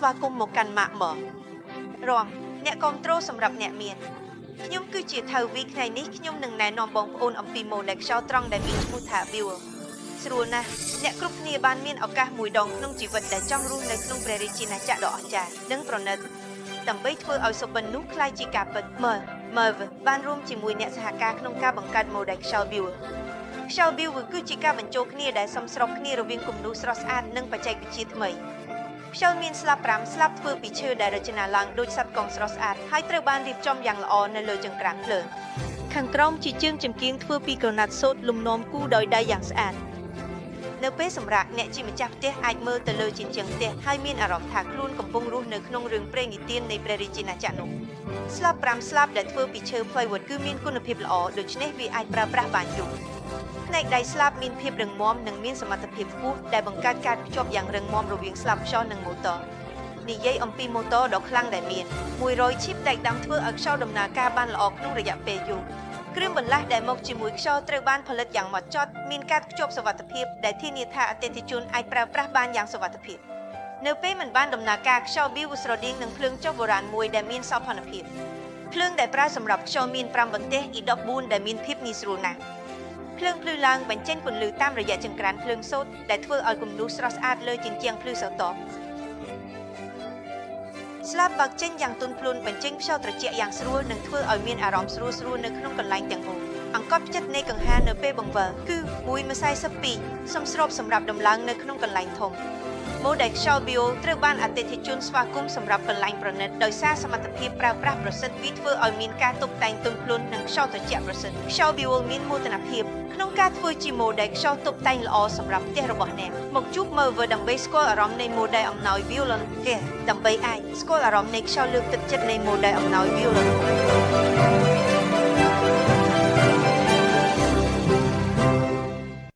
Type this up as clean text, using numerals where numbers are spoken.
ស្វាគមន៍មកកាន់ម៉ាក់មករំអ្នកគ្រប់ត្រូលសម្រាប់អ្នកមានខ្ញុំគឺជាថៅវីថ្ងៃនេះខ្ញុំនឹងណែនាំបងប្អូនអំពីម៉ូដែលខ្យល់ត្រង់ដែលមានឈ្មោះថា View ស្រួលណាស់អ្នកគ្រប់គ្នាបានមានឱកាសមួយដងក្នុងជីវិតដែលចង់រស់នៅក្នុងព្រះរាជាណាចក្រដ៏អស្ចារ្យនិងប្រណិតដើម្បីធ្វើឲ្យសុបិននោះក្លាយជាការពិតមើលបានរួមជាមួយអ្នកសហការក្នុងការបង្កើតម៉ូដែលខ្យល់ View ខ្យល់ View គឺជាការបញ្ចូលគ្នាដែលសមស្របគ្នារវាងគំនូរស្រស់ស្អាតនិងបច្ចេកវិទ្យាថ្មីខ្យល់មានស្លាប5ស្លាបធ្វើពីឈើដែលរចនាឡើងដោយសត្វកង់ស្រស់ស្អាតហើយត្រូវបានរៀបចំយ៉ាងល្អនៅលើចង្ក្រានភ្លើងខាងក្រោមជាជើងចំគៀងធ្វើពីក្រណាត់សូត្រលំនាំគូដោយដៃយ៉ាងស្អាតនៅពេលសម្រាប់អ្នកជាម្ចាស់ផ្ទះអាចមើលទៅលើជញ្ជាំងផ្ទះហើយមានអារម្មណ៍ថាខ្លួនកំពុងរស់នៅក្នុងរឿងព្រេងនិទាននៃព្រះរាជាណាចក្រនោះស្លាប5ស្លាបដែលធ្វើពីឈើ plywood គឺមានគុណភាពល្អដូច្នេះវាអាចប្រើប្រាស់បានយូរផ្នែកដៃស្លាបមានភាពរឹងមាំនិងមានសមត្ថភាពខ្ពស់ដែលបង្កើតការភ្ជាប់យ៉ាងរឹងមាំរវាងស្លាបខ្យល់និងម៉ូទ័រនិយាយអំពីម៉ូទ័រដ៏ខ្លាំងដែលមាន100ឈីបដែកដាំធ្វើឲ្យខ្យល់ដំណើរការបានល្អក្នុងរយៈពេលយូរគ្រឿងបន្លាស់ដែលមកជាមួយខ្យល់ត្រូវបានផលិតយ៉ាងម៉ត់ចត់មានការភ្ជាប់សុវត្ថិភាពដែលធានាថាអតិថិជនអាចប្រើប្រាស់បានយ៉ាងសុវត្ថិភាពនៅពេលមិនបានដំណើរការខ្យល់ View ស្រដៀងនឹងភ្លើងចុះបុរាណមួយដែលមានសោភ័ណភាពភ្លើងដែលប្រើសម្រាប់ខ្យល់មាន5បន្ទះ E14 ដែលមានភាពងាយស្រួលណាស់ភ្លើងភ្លឺឡើងបញ្ចេញពន្លឺតាមរយៈចង្ក្រានភ្លើងសូត្រដែលធ្វើឲ្យគំនូរស្រស់ស្អាតលើជញ្ជាំងភ្លឺស្រទាប់ស្លាបបើកចេញយ៉ាងទន់ភ្លន់បញ្ចេញខ្យល់ត្រជាក់យ៉ាងស្រួលនិងធ្វើឲ្យមានអារម្មណ៍ស្រួលនៅក្នុងកន្លែងទាំងមូលអង្កត់ផ្ចិតនៃកង្ហារនៅពេលបង្វិលគឺ 1.42 សមស្របសម្រាប់ដំឡើងនៅក្នុងកន្លែងធំម៉ូដែលខ្យល់ View ត្រូវបានអតិថិជនស្វាគមន៍សម្រាប់កន្លែងប្រណិតដោយសារសមត្ថភាពប្រើប្រាស់ប្រសិទ្ធវាធ្វើឲ្យមានការតុបតែងទន់ភ្លន់និងខ្យល់ត្រជាក់ប្រសិទ្ធខ្យល់ View មានមោទនភាពក្នុងការធ្វើជាម៉ូដែលខ្យល់តុបតែងល្អសម្រាប់ផ្ទះរបស់អ្នកមកជួបមើលដើម្បីស្គាល់អារម្មណ៍នៃម៉ូដែលអំណោយ Violon គេដើម្បីអាចស្គាល់អារម្មណ៍នៃខ្យល់លើកទឹកចិត្តនៃម៉ូដែលអំណោយ Violon